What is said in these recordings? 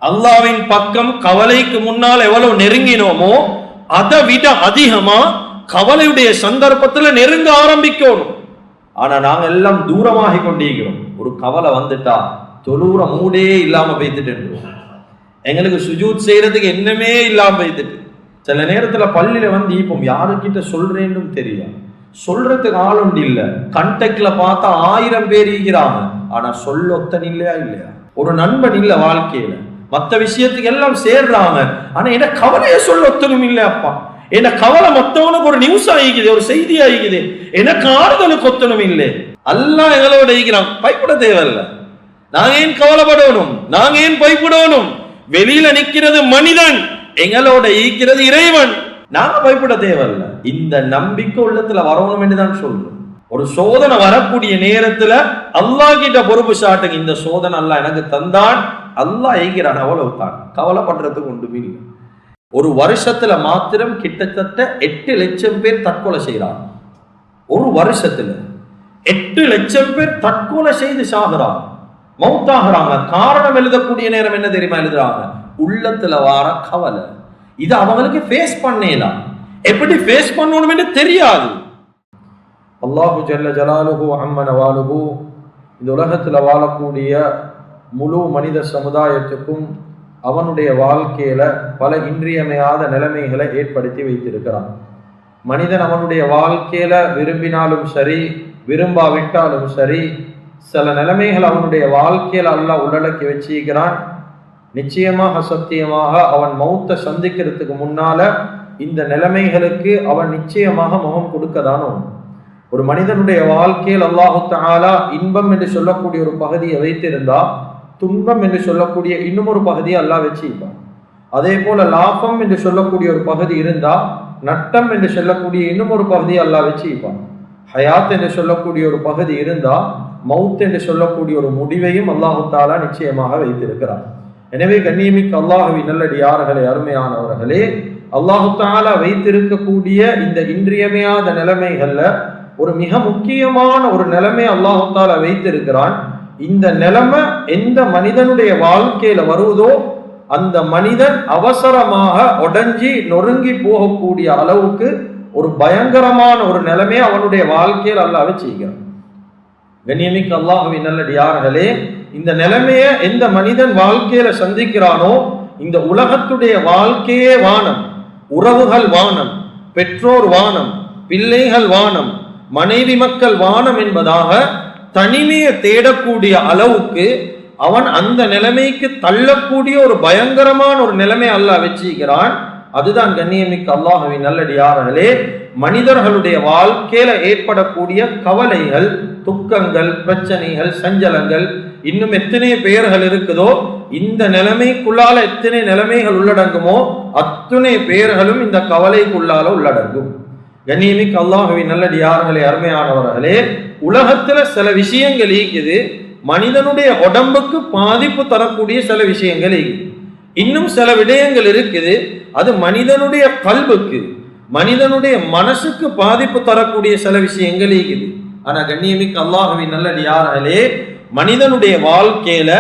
அல்லாஹ்வின் பக்கம் கவலைக்கு முன்னால் எவ்வளவு நெருங்கினோமோ அதை விட அதிகமா கவலையுடைய சந்தர்ப்பத்துல நெருங்க ஆரம்பிக்கணும். ஆனா நாங்க எல்லாம் தூரமாகி கொண்டிருக்கிறோம். ஒரு கவலை வந்துட்டா தொழுற மூடே இல்லாம போய்த்துட்டு எங்களுக்கு சுஜூத் செய்யறதுக்கு என்னமே இல்லாம போய்த்துட்டு சில நேரத்துல பள்ளியில வந்து இப்போ யாருக்கிட்ட சொல்றேன்னு தெரியும், சொல்றதுக்கு ஆளுண்டு இல்ல. கண்டெக்ட்ல பார்த்தா 1000 பேர் இருக்கிறாங்க, ஆனா சொல்லொத்தன் இல்லையா இல்லையா? ஒரு நண்பன் இல்ல வாழ்க்கையில, மற்ற விஷயத்துக்கு எல்லாம் சேர்றாங்க, ஆனா என்ன கவலைய சொல்ல ஒத்தனும் இல்லை. அப்பா என்ன கவலை மத்தவனுக்கு ஒரு நியூஸ் ஆகிக்குது, ஒரு செய்தி ஆகிக்குது, எனக்கு ஆறுதலுக்கு ஒத்தனும் இல்லை. அல்லாஹ் எங்களோட இருக்கிறான், பயப்பட தேவையில்ல. நாங்க ஏன் கவலைப்படணும், நாங்க ஏன் பயப்படணும்? வெளியில நிக்கிறது மனிதன், எங்களோட ஈக்கிறது இறைவன். நாங்க பயப்பட தேவையில்ல. இந்த நம்பிக்கை உள்ளத்துல வரணும் என்றுதான் சொல்றோம். ஒரு சோதனை வரக்கூடிய நேரத்துல அல்லாஹ் கிட்ட பொறுப்பு சாட்டுங்க. இந்த சோதனை அல்லாஹ் எனக்கு தந்தான், அல்லாஹ் ஈக்கிறான், அவ்வளவு தான். கவலைப்படுறதுக்கு ஒன்றுமே இல்லை. ஒரு வருஷத்துல மாத்திரம் கிட்டத்தட்ட 8 லட்சம் பேர் தற்கொலை செய்யறாங்க. ஒரு வருஷத்துல 8 லட்சம் பேர் தற்கொலை செய்து சாகுறாங்க, மௌத்தாகிறாங்க. காரணம் எழுதக்கூடிய நேரம் என்ன தெரியுமா எழுதுறாங்க? உள்ளத்துல வார கவலை. இது அவங்களுக்கு ஃபேஸ் பண்ணலாம், எப்படி ஃபேஸ் பண்ணணும் என்று தெரியாது. அல்லாஹு ஜல்ல ஜலாலுஹு அம்ம நவாலுஹு இந்த உலகத்துல வாழக்கூடிய முழு மனித சமுதாயத்துக்கும் அவனுடைய வாழ்க்கையில பல இன்றியமையாத நிலைமைகளை ஏற்படுத்தி வைத்திருக்கிறான். மனிதன் அவனுடைய வாழ்க்கையில விரும்பினாலும் சரி, விரும்பாவிட்டாலும் சரி, சில நிலைமைகள் அவனுடைய வாழ்க்கையில அல்லாஹ் உள்ளடக்கி வச்சிருக்கிறான். நிச்சயமாக சத்தியமாக அவன் மௌத்தை சந்திக்கிறதுக்கு முன்னால இந்த நிலைமைகளுக்கு அவன் நிச்சயமாக முகம் கொடுக்கதானோ. ஒரு மனிதனுடைய வாழ்க்கையில் அல்லாஹு தஆலா இன்பம் என்று சொல்லக்கூடிய ஒரு பகுதியை வைத்திருந்தா, துன்பம் என்று சொல்லக்கூடிய இன்னும் ஒரு பகுதியை அல்லாஹ் வச்சிருப்பான். அதே போல லாபம் என்று சொல்லக்கூடிய ஒரு பகுதி இருந்தா, நட்டம் என்று சொல்லக்கூடிய இன்னும் ஒரு பகுதியை அல்லாஹ் வச்சிருப்பான். ஹயாத் என்று சொல்லக்கூடிய ஒரு பகுதி இருந்தா, மவுத் என்று சொல்லக்கூடிய ஒரு முடிவையும் அல்லாஹு தஆலா நிச்சயமாக வைத்திருக்கிறான். எனவே கண்ணியமிக்க அல்லாஹ்வின் நல்லடியார்களே, அருமையானவர்களே, அல்லாஹு தஆலா வைத்திருக்கக்கூடிய இந்த இன்றியமையாத நிலைமைகள்ல ஒரு மிக முக்கியமான ஒரு நிலைமை அல்லாஹு தஆலா வைத்திருக்கிறான். இந்த நிலைமை எந்த மனிதனுடைய வாழ்க்கையில வருவதோ அந்த மனிதன் அவசரமாக உடைஞ்சி நொறுங்கி போகக்கூடிய அளவுக்கு ஒரு பயங்கரமான ஒரு நிலைமையை அவனுடைய வாழ்க்கையில் அல்லாஹ் வச்சிருக்கிறான். கண்ணியமிக்க அல்லாஹ்வின் நல்லடியார்களே, இந்த நிலைமையை எந்த மனிதன் வாழ்க்கையில சந்திக்கிறானோ, இந்த உலகத்துடைய வாழ்க்கையே வானம், உறவுகள் வானம், பெற்றோர் வானம், பிள்ளைகள் வானம், மனைவி மக்கள் வானம் என்பதாக தனிமையை தேடக்கூடிய அளவுக்கு அவன் அந்த நிலைமைக்கு தள்ளக்கூடிய ஒரு பயங்கரமான ஒரு நிலைமை அல்லாஹ் வச்சிருக்கிறான். அதுதான் கண்ணியமிக்க அல்லாஹ்வின் நல்லடியார்களே, மனிதர்களுடைய வாழ்க்கையில ஏற்படக்கூடிய கவலைகள், துக்கங்கள், பிரச்சனைகள், சஞ்சலங்கள், இன்னும் எத்தனை பெயர்கள் இருக்குதோ, இந்த நிலைமைக்குள்ளால எத்தனை நிலைமைகள் உள்ளடங்குமோ அத்தனை பெயர்களும் இந்த கவலைக்குள்ளால உள்ளடங்கும். கண்ணியமிக்க அல்லாஹ்வின் நல்லடியார்களே, அருமையானவர்களே, உலகத்துல சில விஷயங்கள் இருக்குது, மனிதனுடைய உடம்புக்கு பாதிப்பு தரக்கூடிய சில விஷயங்கள் இருக்குது. இன்னும் சில விடயங்கள் இருக்குது, அது மனிதனுடைய கல்புக்கு, மனிதனுடைய மனசுக்கு பாதிப்பு தரக்கூடிய சில விஷயங்கள் இருக்குது. ஆனா கண்ணியமிக்க அல்லாஹ்வின் நல்லடியார்களே, மனிதனுடைய வாழ்க்கையில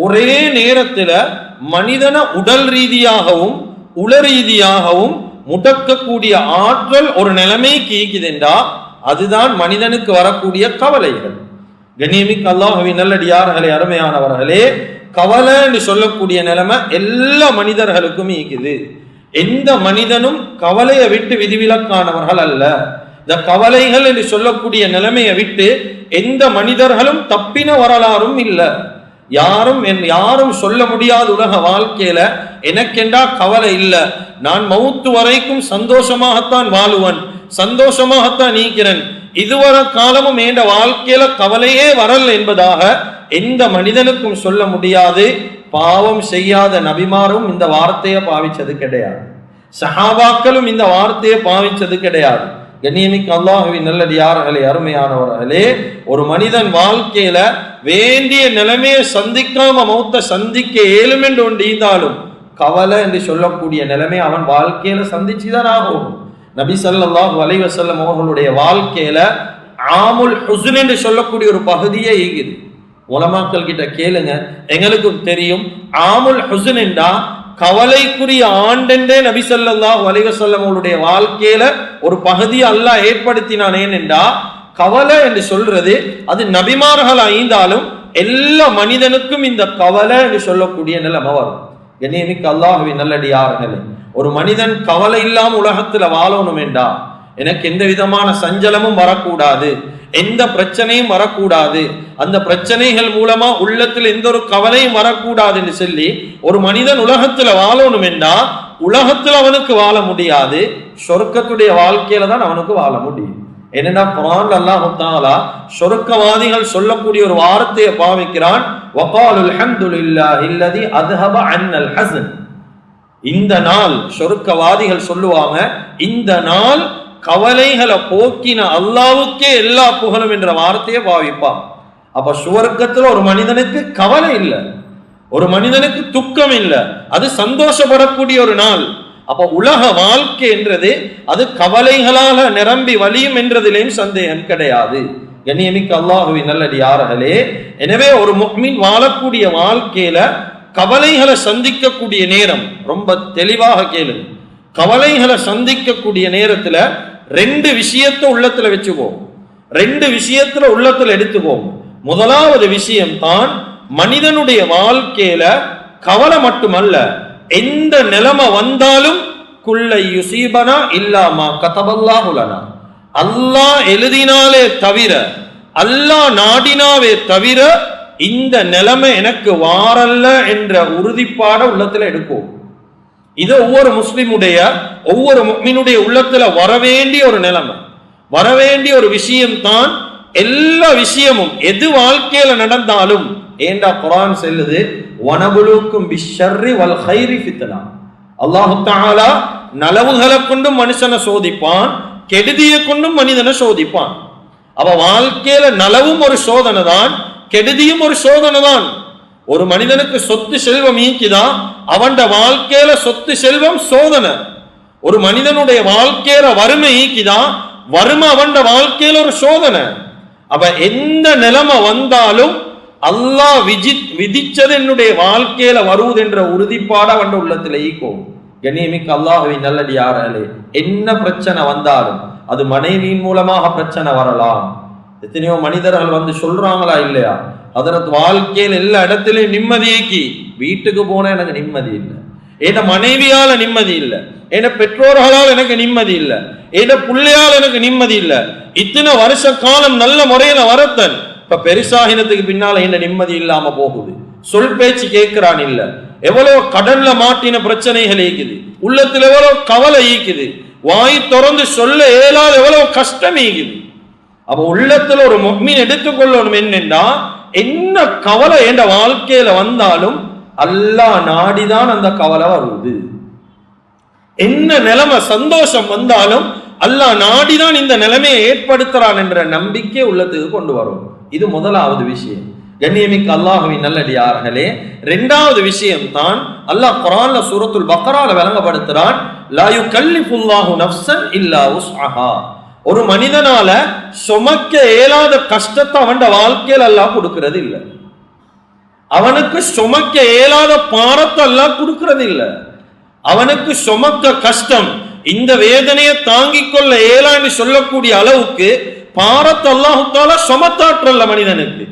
ஒரே நேரத்துல மனிதனை உடல் ரீதியாகவும் உள ரீதியாகவும் முடக்கக்கூடிய ஆற்றல் ஒரு நிலைமைக்கு ஈக்குதுண்டா, அதுதான் மனிதனுக்கு வரக்கூடிய கவலைகள். கண்ணியமிக்க அல்லாஹ்வின் நல்லடியார்களே, அருமையானவர்களே, கவலை என்று சொல்லக்கூடிய நிலைமை எல்லா மனிதர்களுக்கும் இருக்குது. எந்த மனிதனும் கவலையை விட்டு விதிவிலக்கானவர்கள் அல்ல. இந்த கவலைகள் என்று சொல்லக்கூடிய நிலைமையை விட்டு எந்த மனிதர்களும் தப்பின வரலாறும் இல்லை. யாரும் சொல்ல முடியாத உலக வாழ்க்கையில எனக்கென்றா கவலை இல்லை, நான் மவுத்து வரைக்கும் சந்தோஷமாகத்தான் வாழுவன், சந்தோஷமாகத்தான் நீக்கிறேன், இதுவரை காலமும் என்ற வாழ்க்கையில கவலையே வரல் என்பதாக எந்த மனிதனுக்கும் சொல்ல முடியாது. பாவம் செய்யாத நபிமாரும் இந்த வார்த்தையை பாவிச்சது கிடையாது, சஹாபாக்களும் இந்த வார்த்தையை பாவிச்சது கிடையாது. கண்ணியமிக்க அல்லாஹ்வின் நல்லடியார்களே, அருமையானவர்களே, ஒரு மனிதன் வாழ்க்கையில வேண்டிய நிலைமையை சந்திக்காம மௌத்த சந்திக்க ஏழும் என்று ஒன்று இருந்தாலும் கவலை என்று சொல்லக்கூடிய நிலைமை அவன் வாழ்க்கையில சந்திச்சுதான் ஆகும். நபி ஸல்லல்லாஹு அலைஹி வஸல்லம் அவர்களுடைய வாழ்க்கையில ஆமுல் ஹுஸ்ன் என்று சொல்லக்கூடிய ஒரு பகுதியே இருக்குது. உலமாக்கள் கிட்ட கேளுங்க, எங்களுக்கும் தெரியும். ஆமுல் ஹுஸ்ன் என்றா கவலைக்குரிய ஆண்டென்றே நபி ஸல்லல்லாஹு அலைஹி வஸல்லம் அவருடைய வாழ்க்கையில ஒரு பகுதியை அல்லாஹ் ஏற்படுத்தினான். ஏனென்றா கவலை என்று சொல்றது அது நபிமார்கள் ஐந்தாலும் எல்லா மனிதனுக்கும் இந்த கவலை என்று சொல்லக்கூடிய நிலைமை வரும். கண்ணியமிக்க அல்லாஹ்வின் நல்லடியார்களே, ஒரு மனிதன் கவலை இல்லாம உலகத்துல வாழணும் என்றா எனக்கு எந்த விதமான சஞ்சலமும் வரக்கூடாது, எந்த பிரச்சனையும் வரக்கூடாது, அந்த பிரச்சனைகள் மூலமா உள்ளத்தில் எந்த ஒரு கவலையும் வரக்கூடாது என்று சொல்லி ஒரு மனிதன் உலகத்துல வாழணும் என்றா உலகத்துல அவனுக்கு வாழ முடியாது, சொர்க்கத்துடைய வாழ்க்கையில தான் அவனுக்கு வாழ முடியும். என்னன்னா குர்ஆன்ல அல்லாஹ் தஆலா சொர்க்கவாதிகள் சொல்லக்கூடிய ஒரு வார்த்தையை பாவிக்கிறான், வகாலுல் ஹம்துலில்லாஹில்லதி அஸ்ஹப அன்னல் ஹஸன். இந்த நாள் சொர்க்கவாதிகள் சொல்லுவாங்க, இந்த நாள் கவலைகளை போக்கின அல்லாஹ்வுக்கே எல்லா புகழும் என்ற வார்த்தையை பாவிப்பான். அப்ப சுவர்க்கத்துல ஒரு மனிதனுக்கு கவலை இல்லை, ஒரு மனிதனுக்கு துக்கம் இல்லை, அது சந்தோஷப்படக்கூடிய ஒரு நாள். அப்ப உலக வாழ்க்கை என்றது அது கவலைகளாக நிரம்பி வலியும் என்றதிலேயும் சந்தேகம் கிடையாது. கண்ணியமிக்க அல்லாஹ்வின் நல்லடியார்களே, எனவே ஒரு முஃமின் வாழக்கூடிய வாழ்க்கையில கவலைகளை சந்திக்கக்கூடிய நேரம் ரொம்ப தெளிவாக கேளுங்க. கவலைகளை சந்திக்கக்கூடிய நேரத்துல ரெண்டு விஷயத்தை உள்ளத்துல வச்சுக்கோம், ரெண்டு விஷயத்துல உள்ளத்துல எடுத்துக்கோம். முதலாவது விஷயம் தான் மனிதனுடைய வாழ்க்கையில கவலை மட்டுமல்ல, எந்த நிலைமை வந்தாலும் குல்லை யுசீபனா இல்லாமா கதபல்லாஹு லனா, அல்லாஹ் எழுதினாலே தவிர, அல்லாஹ் நாடினாவே தவிர இந்த நிலைமை எனக்கு வாரல்ல என்ற உறுதிப்பாட உள்ளத்துல எடுக்கும். இது ஒவ்வொரு முஸ்லிமுடைய ஒவ்வொரு முஃமினுடைய உள்ளத்துல வரவேண்டிய ஒரு நிலைமை, வரவேண்டிய ஒரு விஷயம் தான். எல்லா விஷயமும் எது வாழ்க்கையில நடந்தாலும் ஏண்டா குர்ஆன் சொல்லுது, வனபுலுக்கும் பிஷ்ஷர்ரி வல் கைரி ஃபித்னா. அல்லாஹ் தஆலா நலவுகளை கொண்டும் மனுஷனை சோதிப்பான், கெடுதியை கொண்டும் மனிதனை சோதிப்பான். அவ வாழ்க்கையில நலவும் ஒரு சோதனை தான், கெடுதியும் ஒரு சோதனை தான். ஒரு மனிதனுக்கு சொத்து செல்வம் ஈக்கிதான், அவன் வாழ்க்கையில சொத்து செல்வம் சோதனை. ஒரு மனிதனுடைய வாழ்க்கையில வறுமை ஈக்கிதான், வறுமை அவன் வாழ்க்கையில ஒரு சோதனை. அப்ப எந்த நிலைமை வந்தாலும் அல்லாஹ் விதிச்சது என்னுடைய வாழ்க்கையில வருவது என்ற உறுதிப்பாட அவன் உள்ளத்துல ஈக்கும். கண்ணியமிக்க அல்லாஹ்வின் நல்லடியார்களே, என்ன பிரச்சனை வந்தாலும் அது மனைவியின் மூலமாக பிரச்சனை வரலாம். எத்தனையோ மனிதர்கள் வந்து சொல்றாங்களா இல்லையா, அதற்கு வாழ்க்கையில் எல்லா இடத்திலையும் நிம்மதியேக்கி வீட்டுக்கு போனா எனக்கு நிம்மதி இல்லை, என் மனைவியால நிம்மதி இல்லை, என் பெற்றோர்களால் எனக்கு நிம்மதி இல்லை, என் பிள்ளையால் எனக்கு நிம்மதி இல்லை. இத்தனை வருஷ காலம் நல்ல முறையில வரத்தன், இப்ப பெருசாகினத்துக்கு பின்னால என்ன நிம்மதி இல்லாம போகுது. சொல் பேச்சு கேட்கிறான் இல்ல, எவ்வளவு கடல்ல மாட்டின பிரச்சனைகள் ஈக்குது, உள்ளத்துல எவ்வளவு கவலை ஈக்குது, வாய் திறந்து சொல்ல இயலாத எவ்வளவு கஷ்டம் ஈக்குது. அப்ப உள்ளத்துல ஒரு முஃமின் எடுத்துக்கொள்ளணும் என்னென்னா, என்ன கவலை என்ற வாழ்க்கையில வந்தாலும் அல்லாஹ் நாடிதான் அந்த கவலை வருவது. என்ன நிலைமை சந்தோஷம் வந்தாலும் அல்லாஹ் நாடிதான் இந்த நிலைமையை ஏற்படுத்துறான் என்ற நம்பிக்கை உள்ளத்துக்கு கொண்டு வரும். இது முதலாவது விஷயம். கண்ணியமிக்க அல்லாஹ்வின் நல்லடியார்களே, இரண்டாவது விஷயம் தான் அல்லாஹ் குர்ஆன்ல சூரத்துல் பக்ரால விளங்கப்படுத்துறான், லா யுகல்லிஃபுல்லாஹு நஃப்ஸன் இல்லா உஸ்அஹா. ஒரு மனிதனால சுமக்க இயலாத கஷ்டத்தை அவன் வாழ்க்கையில் அல்லாஹ் கொடுக்கிறது இல்லை, அவனுக்கு சுமக்க இயலாத பாரத்தை அல்லாஹ் கொடுக்கிறது இல்லை. அவனுக்கு சுமக்க கஷ்டம், இந்த வேதனையை தாங்கிக் கொள்ள இயலான்னு சொல்லக்கூடிய அளவுக்கு பாரத்தை அல்லாஹ் தஆலா சுமத்தாற்றல்ல மனிதனுக்கு.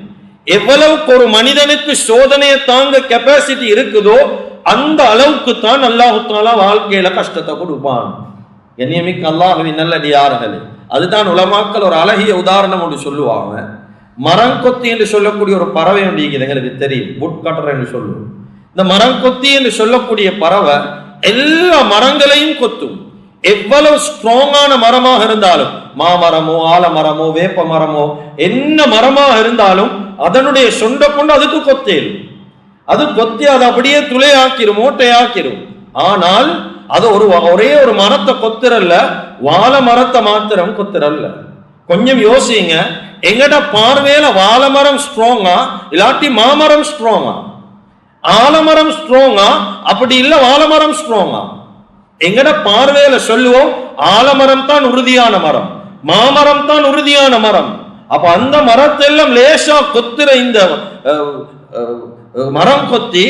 எவ்வளவுக்கு ஒரு மனிதனுக்கு சோதனையை தாங்க கெப்பாசிட்டி இருக்குதோ அந்த அளவுக்கு தான் அல்லாஹ் தஆலா வாழ்க்கையில கஷ்டத்தை கொடுப்பான். கண்ணியமிக்க அல்லாஹ்வின் நல்லடியார்களே, அதுதான் உலமாக்கள் ஒரு அழகிய உதாரணம் ஒன்று சொல்லுவாங்க. மரங்கொத்தி என்று சொல்லக்கூடிய ஒரு பறவை ஒன்று எங்களுக்கு தெரியும், வுட்கட்டர் என்று சொல்லுவோம். இந்த மரங்கொத்தி என்று சொல்லக்கூடிய பறவை எல்லா மரங்களையும் கொத்தும். எவ்வளவு ஸ்ட்ராங்கான மரமாக இருந்தாலும், மாமரமோ ஆலமரமோ வேப்ப மரமோ என்ன மரமாக இருந்தாலும் அதனுடைய சொண்டை கொண்டு அதுக்கு கொத்தேல், அது கொத்தி அதை அப்படியே துளையாக்கிரும், மூட்டையாக்கிரும். ஆனால் அது ஒரே ஒரு மரத்தை கொத்துறல்ல, வாழை மரத்தை மாத்திரம் கொத்துறல்ல. கொஞ்சம் யோசிங்க, எங்கட பார்வையில வாழை மரம் ஸ்ட்ராங்கா இல்லாட்டி மாமரம் ஸ்ட்ராங்கா, ஆலமரம் ஸ்ட்ராங்கா அப்படி இல்ல வாழை மரம் ஸ்ட்ராங்கா? எங்கட பார்வையில சொல்லுவோம் ஆலமரம் தான் உறுதியான மரம், மாமரம் தான் உறுதியான மரம். அப்ப அந்த மரத்தெல்லாம் லேசா கொத்துற இந்த மரம் கொத்தி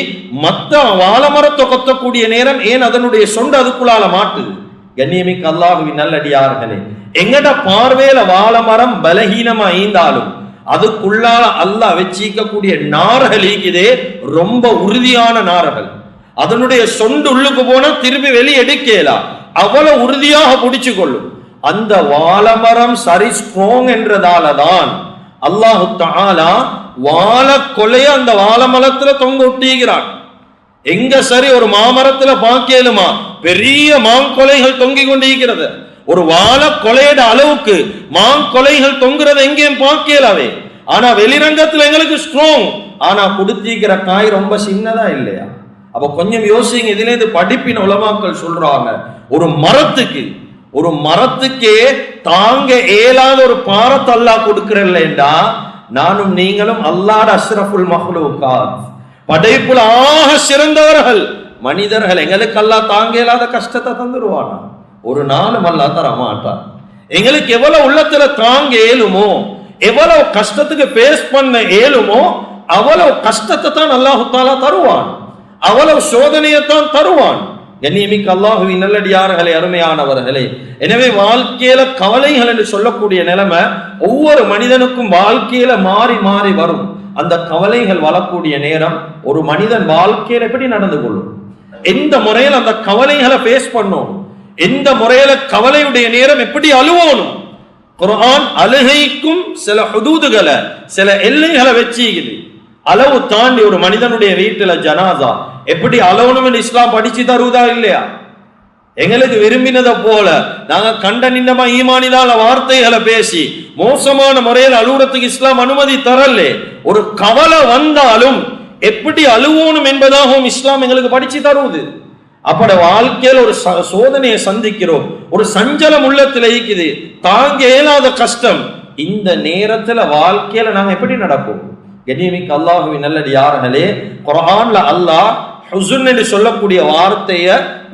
மத்த வாழை மரத்தை கொத்தக்கூடிய நேரம் ஏன் அதனுடைய சொண்டு அதுக்குள்ளால மாட்டுது. கண்ணியமிக்க அல்லாஹுவின் நல்லடியார்களே, எங்கட பார்வையில வாழை மரம் பலகீனமா ஈந்தாலும் அதுக்குள்ளால அல்லாஹ் வச்சிக்கக்கூடிய நார்கள் ஈக்குதே ரொம்ப உறுதியான நார்கள். அதனுடைய சொண்டு உள்ளுக்கு போனா திரும்பி வெளியே எடுக்கலாம், அவ்வளவு உறுதியாக பிடிச்சு கொள்ளும். அந்த வாழமரம் சரி ஸ்ட்ராங் என்றதால தான் அல்லாஹு தஆலா வாழ கொலைய அந்த வாழமரத்துல தொங்க ஒட்டிக்கிறான். எங்க சரி ஒரு மாமரத்துல பாக்கலுமா பெரிய மாங்கொலைகள் தொங்கிக் கொண்டிருக்கிறது. ஒரு வாழ கொலையிட அளவுக்கு மாங்கொலைகள் தொங்குறது எங்கேயும் பார்க்கலாவே. ஆனா வெளிரங்கத்துல எங்களுக்கு ஸ்ட்ராங், ஆனா கொடுத்திருக்கிற காய் ரொம்ப சின்னதா இல்லையா? அப்ப கொஞ்சம் யோசிங்க. இதுல இருந்து படிப்பின உலமாக்கள் சொல்றாங்க, ஒரு மரத்துக்கே தாங்க ஏலாத ஒரு பாரத்தை அல்லாஹ் கொடுக்கிறல்லேண்டா, நானும் நீங்களும் அல்லாஹ்வுடைய அஷ்ரஃபுல் மஹ்லூகாத், படைப்புல ஆக சிறந்தவர்கள் மனிதர்கள். எங்களுக்கு அல்லாஹ் தாங்க இயலாத கஷ்டத்தை தந்துருவானா? ஒரு நாளும் அல்லாஹ் தர மாட்டான். எங்களுக்கு எவ்வளவு உள்ளத்துல தாங்க ஏழுமோ, எவ்வளவு கஷ்டத்துக்கு பேஸ் பண்ண ஏழுமோ, அவ்வளவு கஷ்டத்தை தான் அல்லாஹு தஆலா தருவான், அவ்வளவு சோதனையைத்தான் தருவான். கண்ணியமிக்க அல்லாஹுவின் நல்லடியார்களே, அருமையானவர்களே, எனவே வாழ்க்கையில கவலைகள் என்று சொல்லக்கூடிய நிலைமை ஒவ்வொரு மனிதனுக்கும் வாழ்க்கையில மாறி மாறி வரும். அந்த கவலைகள் வரக்கூடிய நேரம் ஒரு மனிதன் வாழ்க்கையில எப்படி நடந்து கொள்ளும், எந்த முறையில் அந்த கவலைகளை பேஸ் பண்ணும், எந்த முறையில கவலையுடைய நேரம் எப்படி அழுவணும். குர்ஆன் அழுகைக்கும் சில ஹுதூதுகளை, சில எல்லைகளை வச்சுக்குது. அளவு தாண்டி ஒரு மனிதனுடைய வீட்டுல ஜனாசா எப்படி அலவணும் என்று இஸ்லாம் படிச்சு தருவதா இல்லையா? எங்களுக்கு விரும்பினதை போல நாங்க கண்ட நின்னமா ஈமானிதான வார்த்தைகளை பேசி மோசமான முறையில் அழுவுறதுக்கு இஸ்லாம் அனுமதி தரலே. ஒரு கவலை வந்தாலும் எப்படி அழுவோணும் என்பதாகவும் இஸ்லாம் எங்களுக்கு படிச்சு தருவது. அப்பட வாழ்க்கையில் ஒரு சோதனையை சந்திக்கிறோம், ஒரு சஞ்சலம் உள்ளத்துல இருக்குது, தாங்க இயலாத கஷ்டம். இந்த நேரத்துல வாழ்க்கையில நாங்க எப்படி நடப்போம்? கண்ணியமிக்க அல்லாஹுவின் நல்லடியார்களே, குர்ஆன்ல அல்லாஹ் ஹுஸ்ன் என்று சொல்லக்கூடிய வார்த்தைய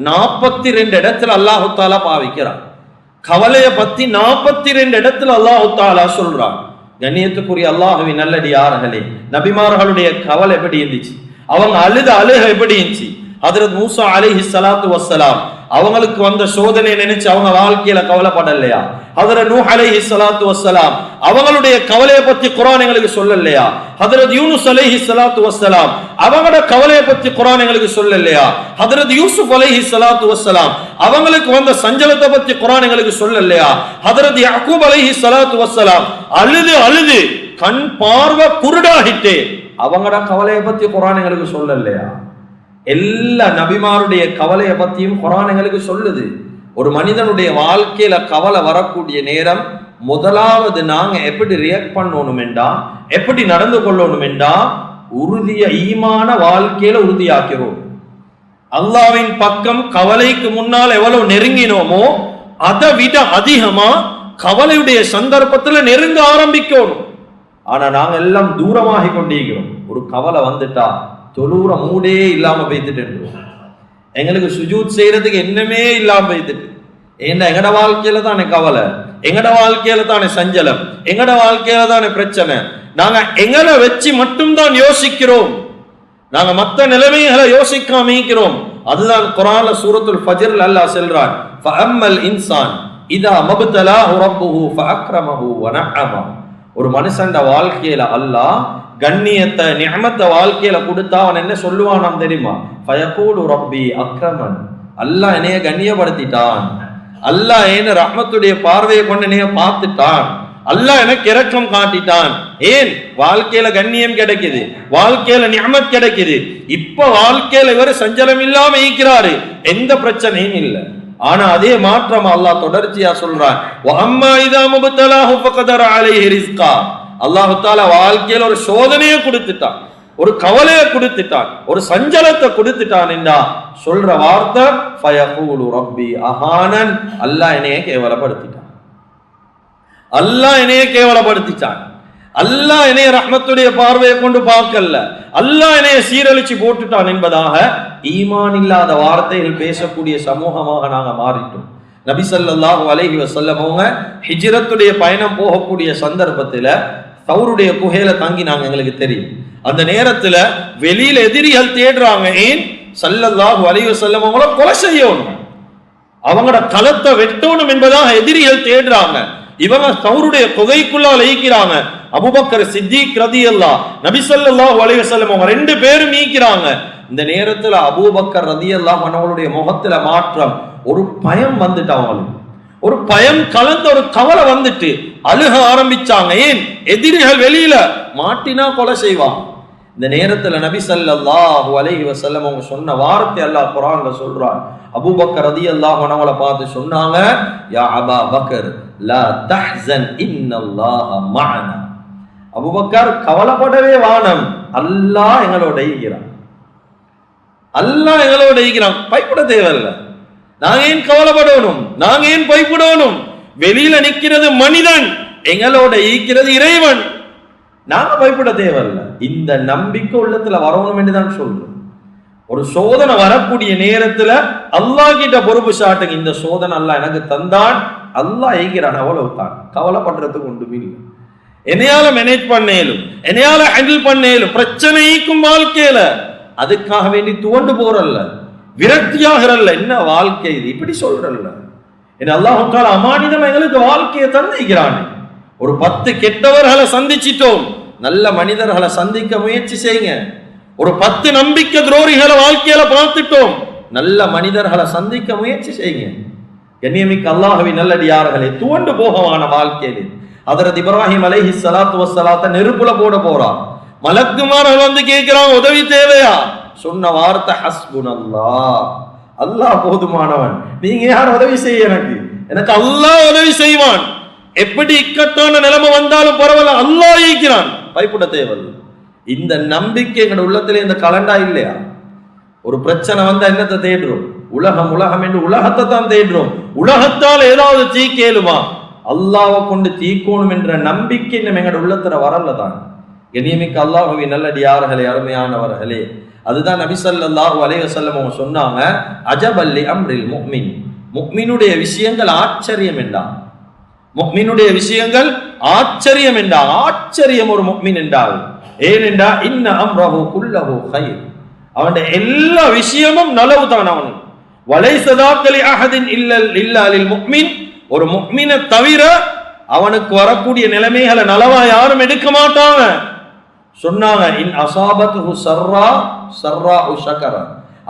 42 இடத்துல அல்லாஹு தஆலா பாவிக்கிறான். கவலைய பத்தி 42 இடத்துல அல்லாஹு தஆலா சொல்றான். கண்ணியத்துக்குரிய அல்லாஹுவின் நல்லடியார்களே, நபிமார்களுடைய கவலை எப்படி இருந்துச்சு, அவங்க அழுக எப்படி இருந்துச்சு? ஹஜ்ரத் மூசா அலைஹிஸ்ஸலாத்து வஸ்ஸலாம் அவங்களுக்கு வந்த சோதனை நினைச்சு அவங்க வாழ்க்கையில கவலைப்படலையா? ஹஜ்ரத் நூஹ் அலைஹிஸ்ஸலாத்து வஸ்ஸலாம் அவங்களுடைய கவலையை பத்தி குர்ஆன் எங்களுக்கு சொல்லலையா? ஹஜ்ரத் யூனுஸ் அலைஹிஸ்ஸலாத்து வஸ்ஸலாம் அவங்களோட கவலையை பத்தி குர்ஆன் எங்களுக்கு சொல்லலையா? ஹஜ்ரத் யூசுப் அலைஹிஸ்ஸலாத்து வஸ்ஸலாம் அவங்களுக்கு வந்த சஞ்சலத்தை பத்தி குர்ஆன் எங்களுக்கு சொல்லலையா? ஹஜ்ரத் யாக்கூப் அலைஹிஸ்ஸலாத்து வஸ்ஸலாம் அழுது கண் பார்வை குருடாகிட்டே அவங்களோட கவலையை பத்தி குர்ஆன் எங்களுக்கு சொல்லலையா? எல்லா நபிமாருடைய கவலையை பத்தியும் குர்ஆன் எங்களுக்கு சொல்லுது. ஒரு மனிதனுடைய வாழ்க்கையில கவலை வரக்கூடிய நேரம் முதலாவது நாங்க எப்படி ரியாக்ட் பண்ணணும் என்றா, எப்படி நடந்து கொள்ளணும் என்றா, உறுதிய ஈமான வாழ்க்கையில உறுதியாக்கிறோம். அல்லாஹ்வின் பக்கம் கவலைக்கு முன்னால் எவ்வளவு நெருங்கினோமோ அதை விட அதிகமா கவலையுடைய சந்தர்ப்பத்துல நெருங்க ஆரம்பிக்கணும். ஆனா நாங்க எல்லாம் தூரமாகி கொண்டிருக்கிறோம். ஒரு கவலை வந்துட்டா தொழுற மூடே இல்லாம போய்த்துட்டு, எங்களுக்கு சுஜூத் செய்யறதுக்கு என்னமே இல்லாம போய்த்துட்டு. ஏன்னா எங்கட வாழ்க்கையில தானே கவலை, எங்கட வாழ்க்கையில தானே சஞ்சலம், எங்கட வாழ்க்கையில தானே பிரச்சனை. நாங்க எங்களை வச்சு மட்டும்தான் யோசிக்கிறோம், நாங்க மற்ற நிலைமைகளை யோசிக்காம இருக்கிறோம். அதுதான் குர்ஆன்ல சூரத்துல் ஃபஜ்ர்ல அல்லாஹ் சொல்றான், ஃபஅம்மல் இன்சான் இதா மப்தலாஹு ரப்புஹு ஃபஅக்ரமஹு வநஅமா. ஒரு மனுஷன்ட வாழ்க்கையில அல்லாஹ் கண்ணியத்தை நிஅமத்தை வாழ்க்கையில கொடுத்தா அவன் என்ன சொல்லுவான் தெரியுமா? ஃபயகூலு ரப்பி அக்ரமன், அல்லாஹ் என்னைய கண்ணியப்படுத்திட்டான், அல்லாஹ் என்ன ரஹ்மத்துடைய பார்வையை கொண்டு என்னைய பார்த்துட்டான், அல்லாஹ் எனக்கு இரக்கம் காட்டிட்டான். ஏன் வாழ்க்கையில கண்ணியம் கிடைக்குது, வாழ்க்கையில நிஅமத் கிடைக்குது. இப்ப வாழ்க்கையில இவர் சஞ்சலம் இல்லாம இருக்கிறாரு, எந்த பிரச்சனையும் இல்லை. ஆனா அதே மாற்றம் அல்லாஹ் தொடர்ச்சியா சொல்றான், வஅம்மா இதா முப்தலாஹு ஃபகதர அலைஹி ரிஸ்கா. அல்லாஹ் தஆலா வாழ்க்கையில ஒரு சோதனையை கொடுத்துட்டான், ஒரு கவலையை கொடுத்துட்டான், ஒரு சஞ்சலத்தை கொடுத்துட்டான் என்றா சொல்ற வார்த்தை ஃபயகூலு ரப்பி அஹானன், அல்லாஹ் என்னைய கேவலப்படுத்திட்டான், அல்லாஹ் என்னைய கேவலப்படுத்திட்டான், அல்லாஹ் என்னைய ரஹ்மத்துடைய பார்வையை கொண்டு பார்க்கல, அல்லாஹ் என்னைய சீரழிச்சு போட்டுட்டான் என்பதாக ஈமான் இல்லாத வார்த்தைகள் பேசக்கூடிய சமூகமாக நாங்க மாறிட்டோம். நபி ஸல்லல்லாஹு அலைஹி வஸல்லம் அவங்க ஹிஜ்ரத்துடைய பயணம் போகக்கூடிய சந்தர்ப்பத்துல தௌருடைய குகையில தங்கினாங்க. எங்களுக்கு தெரியும். அந்த நேரத்துல வெளியில எதிரிகள் தேடுறாங்க. ஏன்? ஸல்லல்லாஹு அலைஹி வஸல்லம் அவங்கள கொலை செய்யணும், அவங்களோட களத்தை வெட்டணும் என்பதாக எதிரிகள் தேடுறாங்க. இவங்க தௌருடைய குகைக்குள்ளால் ஈக்கிறாங்க. அபூபக்கர் சித்திக் ரலியல்லாஹு நபி ஸல்லல்லாஹு அலைஹி வஸல்லம் அவங்க ரெண்டு பேரும் ஈக்கிறாங்க. இந்த நேரத்துல அபூபக்கர் ரலியல்லாஹு அன்ஹுடைய முகத்துல மாற்றம், ஒரு பயம் வந்துட்டு, அவங்களுக்கு ஒரு பயம் கலந்த ஒரு கவலை வந்துட்டு அழுக ஆரம்பிச்சாங்க. ஏன்? எதிரிகள் வெளியில மாட்டினா கொலை செய்வாங்க. இந்த நேரத்துல நபி ஸல்லல்லாஹு அலைஹி வஸல்லம் அவங்க சொன்ன வார்த்தை அல்லாஹ் குர்ஆன்ல சொல்றான். அபூபக்கர் ரலியல்லாஹு அன்ஹு பார்த்து சொன்னாங்க, யா அபா பக்கர் லா தஹ்சன் இன்னல்லாஹ மஅனா. அபூபக்கர் கவலைப்படவே வானம், அல்லாஹ் எங்களோட இருக்கிறான், அல்லாஹ் எங்களோட இருக்கிறான், பயப்பட தேவையில்லை. நாங்க ஏன் கவலைப்படணும்? நாங்க ஏன் பயப்படணும்? வெளியில நிக்கிறது மனிதன், எங்களோட ஈக்கிறது இறைவன், நாங்க பயப்பட தேவையில்லை. இந்த நம்பிக்கை உள்ளத்துல வரணும் என்றுதான் சொல்றோம். ஒரு சோதனை வரக்கூடிய நேரத்துல அல்லாஹ் கிட்ட பொறுப்பு சாட்டுங்க. இந்த சோதனை அல்லாஹ் எனக்கு தந்தான், அல்லாஹ் ஈக்கிறான், அவ்வளவு தான். கவலைப்படுறதுக்கு ஒன்றுமே இல்லை. என்னையால மேனேஜ் பண்ணேலும், என்னையால ஹேண்டில் பண்ணேலும், பிரச்சனைக்கும் வாழ்க்கையில அதுக்காக வேண்டி துவண்டு போறல்ல, விரக்தியாகிறல்ல. என்ன வாழ்க்கை இது? இப்படி சொல்றல்ல. என்ன அல்லாஹ் தஆலா அமானிதமா எங்களுக்கு வாழ்க்கையை தந்திக்கிறான். ஒரு 10 கெட்டவர்களை சந்திச்சிட்டோம், நல்ல மனிதர்களை சந்திக்க முயற்சி செய்யுங்க. ஒரு 10 நம்பிக்கை துரோகிகளை வாழ்க்கையில பார்த்துட்டோம், நல்ல மனிதர்களை சந்திக்க முயற்சி செய்யுங்க. கண்ணியமிக்க அல்லாஹ்வின் நல்லடியார்களே, துவண்டு போகவான வாழ்க்கையில் ஹஜ்ரத் இப்ராஹிம் அலைஹி ஸலாத்து வஸ்ஸலாத்தை நெருப்புல போட போறான். மலக்குமார்கள் வந்து கேட்கிறான், உதவி தேவையா? சொன்ன வார்த்தை ஹஸ்புனல்லாஹ், அல்லாஹ் போதுமானவன், நீங்க யார் உதவி செய்ய? எனக்கு அல்லாஹ் உதவி செய்வான். எப்படி இக்கட்டான நிலைமை வந்தாலும் பரவாயில்ல, அல்லாஹ் இருக்கிறான், பயப்பட தேவையில்லை. இந்த நம்பிக்கை எங்க உள்ளத்துல இந்த கலண்டா இல்லையா? ஒரு பிரச்சனை வந்தா என்னத்தை தேடுறோம்? உலகம் உலகம் என்று உலகத்தை தான் தேடுறோம். உலகத்தால் ஏதாவது தீக்கேலுமா? அல்லாஹ்வை கொண்டு தீக்கோணும் என்ற நம்பிக்கை நம்ம எங்க உள்ளத்துல வரலதான். கண்ணியமிக்க அல்லாஹ்வின் நல்லடியார்களே, அருமையானவர்களே, அதுதான் நபி ஸல்லல்லாஹு அலைஹி வஸல்லம் அவங்க சொன்னாங்க, அஜபல் லி அம்ரில் முஃமின், முஃமினுடைய விஷயங்கள் ஆச்சரியம் என்றார். முஃமினுடைய விஷயங்கள் ஆச்சரியம் என்றார். ஆச்சரியம் ஒரு முஃமின் என்றார். ஏனென்றா இன்ன அம்ரஹு குல்லஹு கைர், அவனுடைய எல்லா விஷயமும் நலவு தான் அவனுக்கு. வலைஸ ذاك لأحد إلا للمؤمن, ஒரு முஃமினை தவிர அவனுக்கு வரக்கூடிய நிலைமைகளை நலவா யாரும் எடுக்க மாட்டாங்க. சொன்னாங்க, இன் அஸாபத்துஹு ஸர்ரா ஸர்ராஉ ஷக்கர,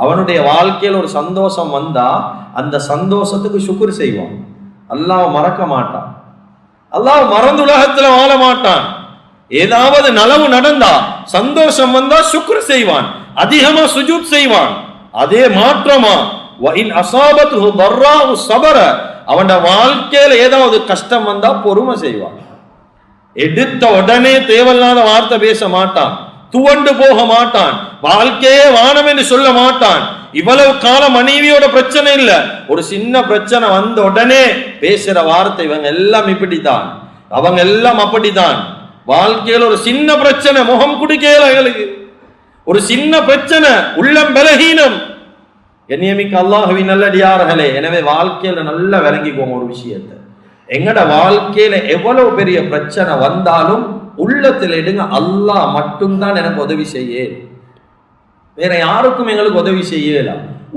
அவனுடைய வாழ்க்கையில் ஒரு சந்தோஷம் வந்தா அந்த சந்தோஷத்துக்கு சுக்ர் செய்வான். அல்லாஹ் மறக்க மாட்டான், அல்லாஹ் மறந்து உலகத்துல வாழ மாட்டான். ஏதாவது நலவு நடந்தா, சந்தோஷம் வந்தா சுக்ர் செய்வான், அதிகமா சுஜூத் செய்வான். அதே மாற்றமா வஇன் அஸாபத்துஹு ضراء ஸபர, அவன் வாழ்க்கையில ஏதாவது கஷ்டம் வந்தா பொறுமை செய்வான். எடுத்த உடனே தேவையில்லாத வார்த்தை பேச மாட்டான், துவண்டு போக மாட்டான், வாழ்க்கையே வானம் என்று சொல்ல மாட்டான். இவ்வளவு கால மனைவியோட பிரச்சனை இல்ல, ஒரு சின்ன பிரச்சனை வந்த உடனே பேசுற வார்த்தை, இவங்க எல்லாம் இப்படித்தான், அவங்க எல்லாம் அப்படித்தான். வாழ்க்கையில் ஒரு சின்ன பிரச்சனை முகம் குடிக்கல, எங்களுக்கு ஒரு சின்ன பிரச்சனை, உள்ளம் பலகீனம். கண்ணியமிக்க அல்லாஹ்வின் நல்லடியார்களே, எனவே வாழ்க்கையில நல்லா விளங்கிக்கோங்க ஒரு விஷயத்தை. எங்கட வாழ்க்கையில எவ்வளவு பெரிய பிரச்சனை வந்தாலும் உள்ளத்தில் எடுங்க, அல்லாஹ் மட்டும்தான் எனக்கு உதவி செய்ய, வேற யாருக்கும் எங்களுக்கு உதவி செய்யல.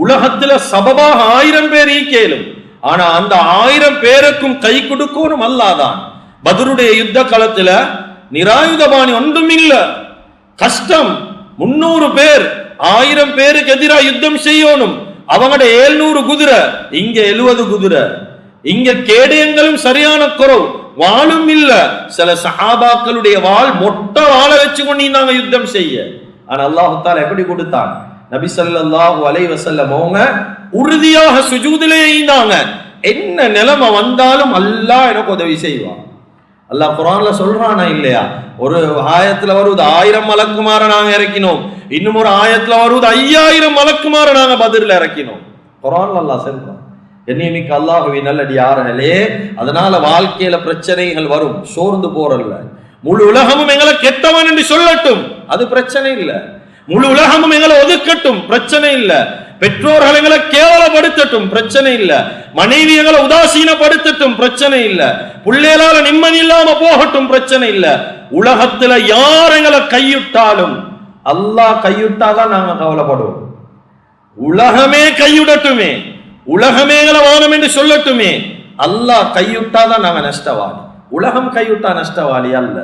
உலகத்துல சபபாக 1000 பேர் ஈக்கேலும், ஆனா அந்த 1000 பேருக்கும் கை கொடுக்கணும் அல்லாஹ்தான். பத்ருடைய யுத்த காலத்துல நிராயுதபாணி ஒன்றும் இல்ல, கஷ்டம். 300 பேர் 1000 பேருக்கு எதிராக யுத்தம் செய்யணும். அவங்களோட 700 குதிரை, இங்க 70 குதிரை, இங்க கேடயங்களும் சரியான குறவு, வாளும் இல்ல. சில சஹாபாக்களுடைய வாள் மொட்டை வாளை வச்சு கொண்டிருந்தாங்க யுத்தம் செய்ய. ஆனா அல்லாஹ் தஆலா எப்படி கொடுத்தான்? நபி ஸல்லல்லாஹு அலைஹி வஸல்லம் அவங்க உறுதியாக சுஜூதிலே இருந்தாங்க. என்ன நிலைமை வந்தாலும் அல்லாஹ் எனக்கு உதவி செய்வான். அல்லாஹ் குர்ஆன்ல சொல்றானா இல்லையா? ஒரு ஆயத்துல வருது 1000 மலக்குமார நாங்க இறக்கினோம், இன்னும் ஒரு ஆயத்துல வருது 5000 மலக்குமார நாங்க பத்ர்ல இறக்கினோம். குர்ஆன்ல அல்லாஹ் சொல்றான். கண்ணியமிக்க அல்லாஹ்வின் நல்லடியார்களே, அதனால வாழ்க்கையில பிரச்சனைகள் வரும், சோர்ந்து போறல்ல. முழு உலகமும் எங்களை கெட்டவன் என்று சொல்லட்டும், அது பிரச்சனை இல்லை. முழு உலகமும் எங்களை ஒதுக்கட்டும், பிரச்சனை இல்லை. பெற்றோர்கள் எங்களை கேவலப்படுத்தட்டும் பிரச்சனை இல்ல, மனைவி எங்களை உதாசீனப்படுத்தட்டும் பிரச்சனை இல்ல, பிள்ளைகளால நிம்மதி இல்லாம போகட்டும் பிரச்சனை இல்ல. உலகத்துல யார் எங்களை கையிட்டாலும் அல்லாஹ் கையிட்டாதான் நாங்க கவலைப்படுவோம். உலகமே கையுடட்டுமே, உலகமே எங்களை வானம் என்று சொல்லட்டுமே, அல்லாஹ் கையுட்டாதான் நாங்க நஷ்டவாளி. உலகம் கையுட்டா நஷ்டவாளி அல்ல,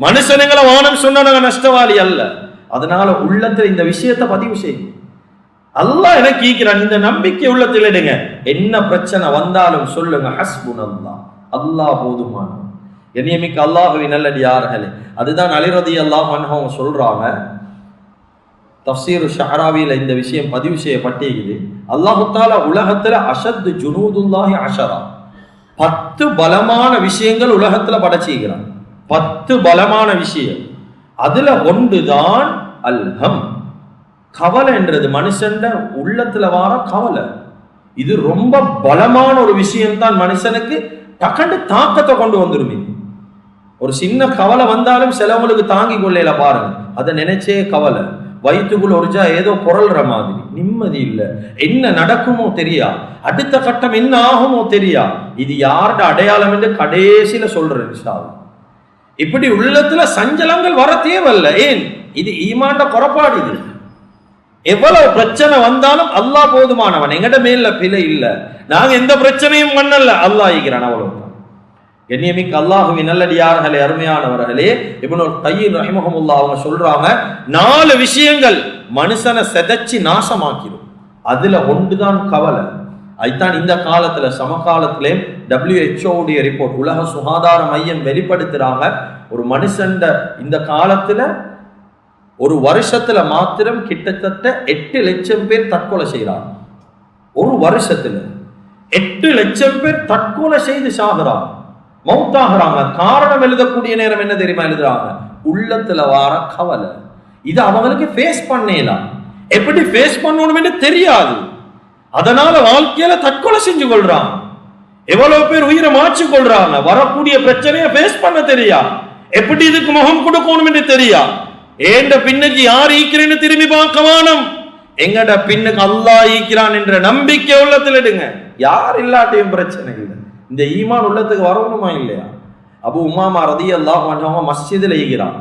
மனுஷனுங்களை வானம் சொன்னா நாங்க நஷ்டவாளி அல்ல. அதனால உள்ளத்துல இந்த விஷயத்தை பதிவு செய்யும். அல்லாஹ் எனக்கு ஈக்கிறான், இந்த நம்பிக்கை உள்ளத்தில் எடுங்க. என்ன பிரச்சனை வந்தாலும் சொல்லுங்க ஹஸ்புனல்லாஹ், அல்லாஹ் போதுமானவன். கண்ணியமிக்க அல்லாஹ்வின் நல்லடியார்களே, அதுதான் அலி ரலியல்லாஹு அன்ஹு அவங்க சொல்றாங்க, தஃப்சீர் ஷஅராவில இந்த விஷயம் பதிவு செய்யப்பட்டிருக்குது. அல்லாஹ் தஆலா உலகத்துல அஷத் ஜுனூதுல்லாஹி அஷரா, 10 பலமான விஷயங்கள் உலகத்துல படைச்சிக்கிறான். 10 பலமான விஷயம். அதுல ஒன்றுதான் அல்ஹம், கவலை என்றது. மனுஷன் உள்ளத்துல வார கவலை இது ரொம்ப பலமான ஒரு விஷயம் தான். மனுஷனுக்கு டக்கண்டு தாக்கத்தை கொண்டு வந்துடும். ஒரு சின்ன கவலை வந்தாலும் சிலவங்களுக்கு தாங்கி கொள்ளையில பாருங்க, அதை நினைச்சே கவலை. வயிற்றுக்குள்ள ஒருஜா ஏதோ பொருள்ற மாதிரி, நிம்மதி இல்லை, என்ன நடக்குமோ தெரியா, அடுத்த கட்டம் என்ன ஆகுமோ தெரியா. இது யாரோட அடையாளம் என்று கடைசியில சொல்றேன் இன்ஷா அல்லாஹ். இப்படி உள்ளத்துல சஞ்சலங்கள் வர தேவையில்லை. ஏன்? இது ஈமான்ட குறைபாடு. இது எவ்வளவு பிரச்சனை வந்தாலும் அல்லாஹ் போதுமானவன், எங்கட மேல பிழை இல்லை, நாங்க எந்த பிரச்சனையும் பண்ணல, அல்லாஹ் ஈக்கிறான், அவ்வளவுதான். கண்ணியமிக்க அல்லாஹ்வின் நல்லடியார்களே, அருமையானவர்களே, இப்னுல் கையிம் ரஹிமஹுல்லாஹ் அவங்க சொல்றாங்க, 4 விஷயங்கள் மனுஷனை செதச்சி நாசமாக்கிடும். அதுல ஒன்றுதான் கவலை. அதுதான் இந்த காலத்துல சமகாலத்திலே WHO உடைய ரிப்போர்ட், உலக சுகாதார மையம் வெளிப்படுத்துறாங்க, ஒரு மனுஷன் இந்த காலத்துல ஒரு வருஷத்துல மாத்திரம் கிட்டத்தட்ட 8 லட்சம் பேர் தற்கொலை செய்யறாங்க. ஒரு வருஷத்துல 8 லட்சம் பேர் தற்கொலை செய்து சாகுறாங்க, மௌத்தாகிறாங்க. காரணம் எழுதக்கூடிய நேரம் என்ன தெரியுமா எழுதுறாங்க? உள்ளத்துல வார கவலை. இது அவங்களுக்கு ஃபேஸ் பண்ணலாம், எப்படி ஃபேஸ் பண்ணணும்னு தெரியாது. அதனால வாழ்க்கையில தற்கொலை செஞ்சு கொள்றாங்க. எவ்வளவு பேர் உயிரை மாற்றி கொள்றாங்க, வரக்கூடிய பிரச்சனையை ஃபேஸ் பண்ண தெரியா, எப்படி இதுக்கு முகம் கொடுக்கணும் என்று தெரியா. ஏண்ட பின்னுக்கு யார் ஈக்கிறேன்னு திரும்பி பார்க்க வேணும், எங்கட பின்னுக்கு அல்லாஹ் ஈக்கிறான் என்ற நம்பிக்கை உள்ளத்தில் எடுங்க. யார் இல்லாட்டியும் பிரச்சனை இல்லை. இந்த ஈமான் உள்ளத்துக்கு வரணுமா இல்லையா? அபு உமாமா ரலியல்லாஹு அன்ஹு மஸ்ஜிதில் ஈகிறான்,